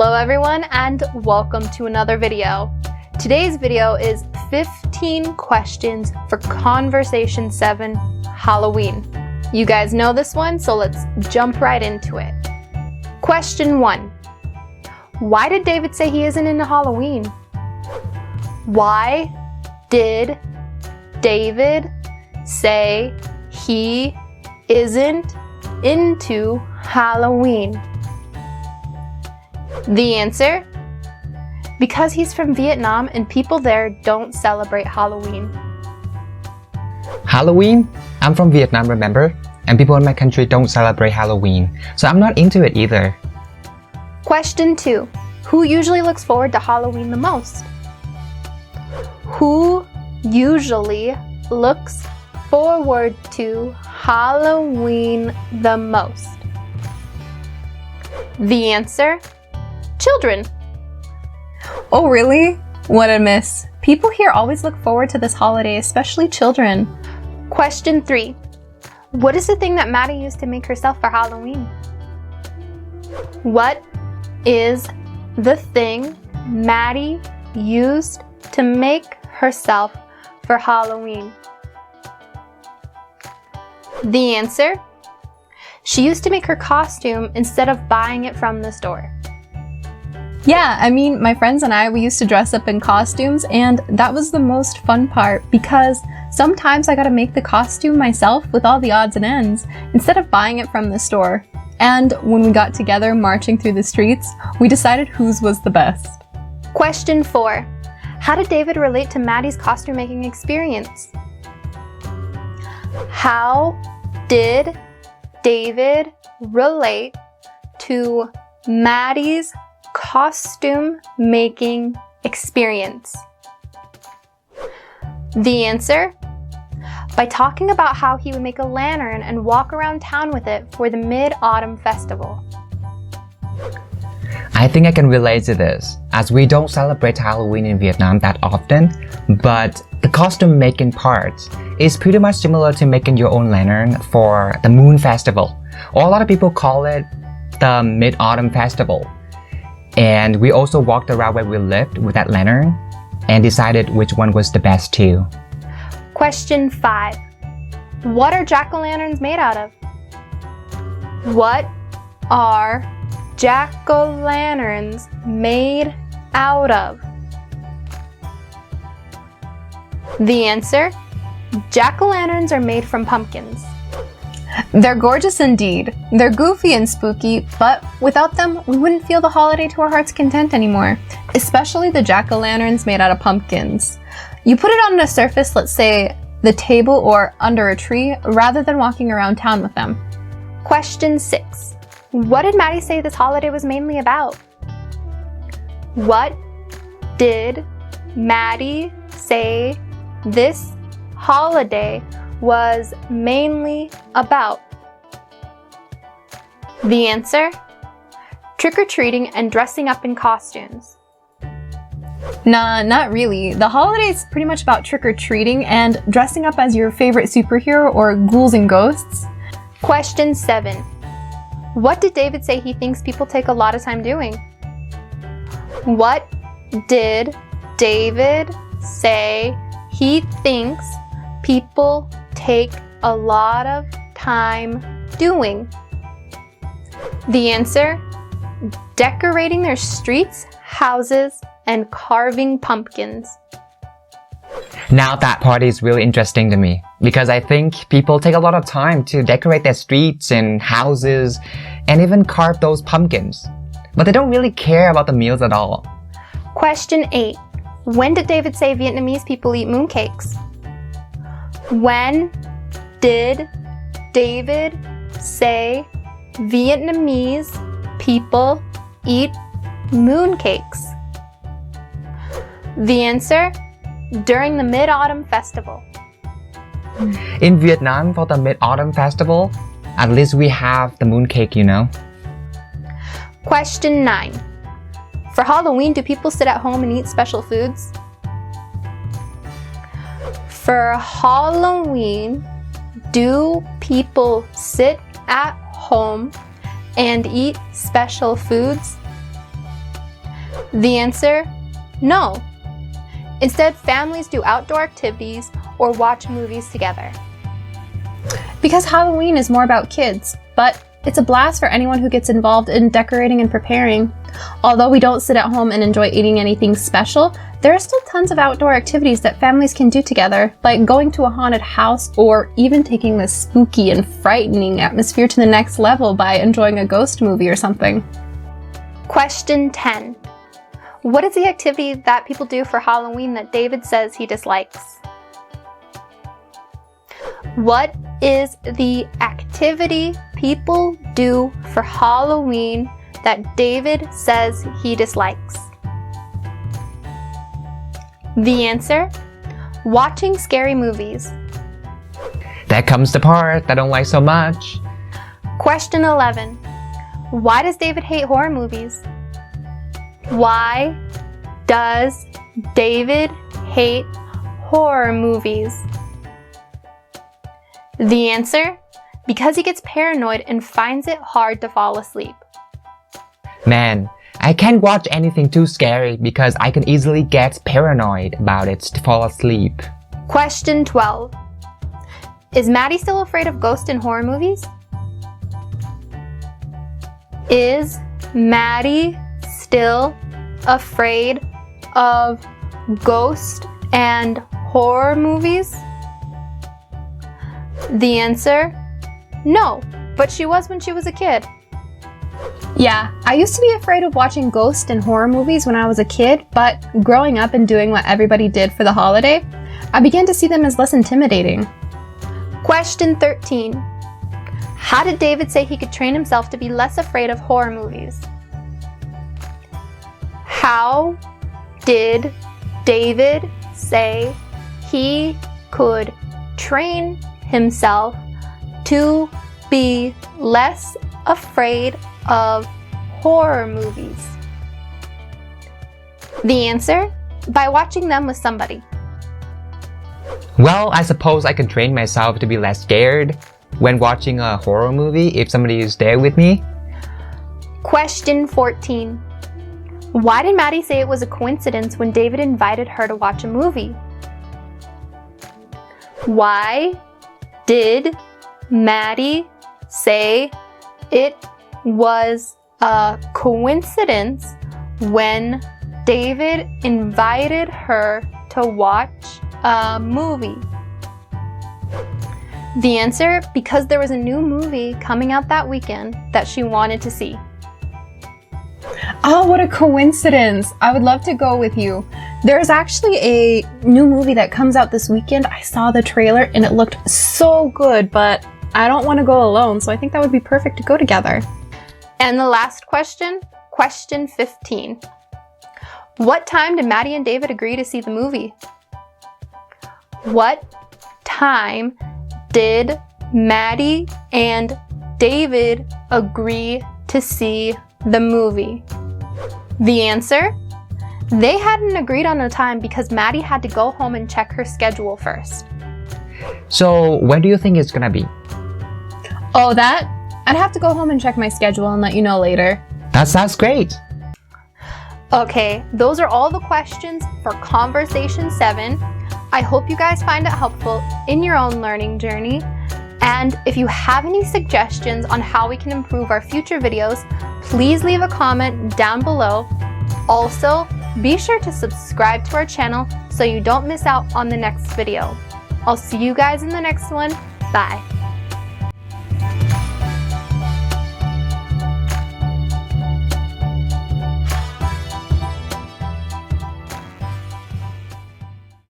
Hello everyone and welcome to another video. Today's video is 15 questions for Conversation 7 Halloween. You guys know this one, so let's jump right into it. Question 1. Why did David say he isn't into Halloween? Why did David say he isn't into Halloween? The answer? Because he's from Vietnam and people there don't celebrate Halloween. Halloween? I'm from Vietnam, remember? And people in my country don't celebrate Halloween, so I'm not into it either. Question 2. Who usually looks forward to Halloween the most? Who usually looks forward to Halloween the most? The answer? Children. Oh really? What a miss. People here always look forward to this holiday, especially children. Question 3. What is the thing that Maddie used to make herself for Halloween? What is the thing Maddie used to make herself for Halloween? The answer? She used to make her costume instead of buying it from the store. Yeah, I mean, my friends and I, we used to dress up in costumes, and that was the most fun part because sometimes I got to make the costume myself with all the odds and ends instead of buying it from the store. And when we got together marching through the streets, we decided whose was the best. Question 4. How did David relate to Maddie's costume making experience? How did David relate to Maddie's costume making experience? The answer? By talking about how he would make a lantern and walk around town with it for the Mid-Autumn Festival. I think I can relate to this, as we don't celebrate Halloween in Vietnam that often, but the costume making part is pretty much similar to making your own lantern for the Moon Festival, or a lot of people call it the Mid-Autumn Festival. And we also walked around where we lived with that lantern and decided which one was the best too. Question 5. What are jack-o'-lanterns made out of? What are jack-o'-lanterns made out of? The answer? Jack-o'-lanterns are made from pumpkins. They're gorgeous indeed. They're goofy and spooky, but without them, we wouldn't feel the holiday to our heart's content anymore, especially the jack-o'-lanterns made out of pumpkins. You put it on a surface, let's say the table or under a tree, rather than walking around town with them. Question 6. What did Maddie say this holiday was mainly about? What did Maddie say this holiday was mainly about? The answer? Trick-or-treating and dressing up in costumes. Nah, not really. The holiday is pretty much about trick-or-treating and dressing up as your favorite superhero or ghouls and ghosts. Question 7. What did David say he thinks people take a lot of time doing? What did David say he thinks people take a lot of time doing? The answer? Decorating their streets, houses, and carving pumpkins. Now that part is really interesting to me, because I think people take a lot of time to decorate their streets and houses and even carve those pumpkins, but they don't really care about the meals at all. Question 8. When did David say Vietnamese people eat mooncakes? When did David say Vietnamese people eat mooncakes? The answer? During the Mid-Autumn Festival. In Vietnam, for the Mid-Autumn Festival, at least we have the mooncake, you know. Question 9. For Halloween, do people sit at home and eat special foods? For Halloween, do people sit at home and eat special foods? The answer, no. Instead, families do outdoor activities or watch movies together. Because Halloween is more about kids, but it's a blast for anyone who gets involved in decorating and preparing. Although we don't sit at home and enjoy eating anything special, there are still tons of outdoor activities that families can do together, like going to a haunted house or even taking the spooky and frightening atmosphere to the next level by enjoying a ghost movie or something. Question 10. What is the activity that people do for Halloween that David says he dislikes? What is the activity people do for Halloween that David says he dislikes? The answer, watching scary movies. That comes the part I don't like so much. Question 11. Why does David hate horror movies? Why does David hate horror movies? The answer, because he gets paranoid and finds it hard to fall asleep. Man, I can't watch anything too scary because I can easily get paranoid about it to fall asleep. Question 12. Is Maddie still afraid of ghosts in horror movies? Is Maddie still afraid of ghosts and horror movies? The answer, no, but she was when she was a kid. Yeah, I used to be afraid of watching ghost and horror movies when I was a kid, but growing up and doing what everybody did for the holiday, I began to see them as less intimidating. Question 13. How did David say he could train himself to be less afraid of horror movies? How did David say he could train himself to be less afraid of horror movies? The answer, by watching them with somebody. Well, I suppose I can train myself to be less scared when watching a horror movie if somebody is there with me. Question 14. Why did Maddie say it was a coincidence when David invited her to watch a movie? Why did Maddie say it was a coincidence when David invited her to watch a movie? The answer, because there was a new movie coming out that weekend that she wanted to see. Oh, what a coincidence! I would love to go with you. There's actually a new movie that comes out this weekend. I saw the trailer and it looked so good, but I don't want to go alone, so I think that would be perfect to go together. And the last question, question 15. What time did Maddie and David agree to see the movie? What time did Maddie and David agree to see the movie? The answer, they hadn't agreed on a time because Maddie had to go home and check her schedule first. So, when do you think it's gonna be? Oh, that? I'd have to go home and check my schedule and let you know later. That sounds great. Okay, those are all the questions for Conversation 7. I hope you guys find it helpful in your own learning journey. And if you have any suggestions on how we can improve our future videos, please leave a comment down below. Also, be sure to subscribe to our channel so you don't miss out on the next video. I'll see you guys in the next one. Bye.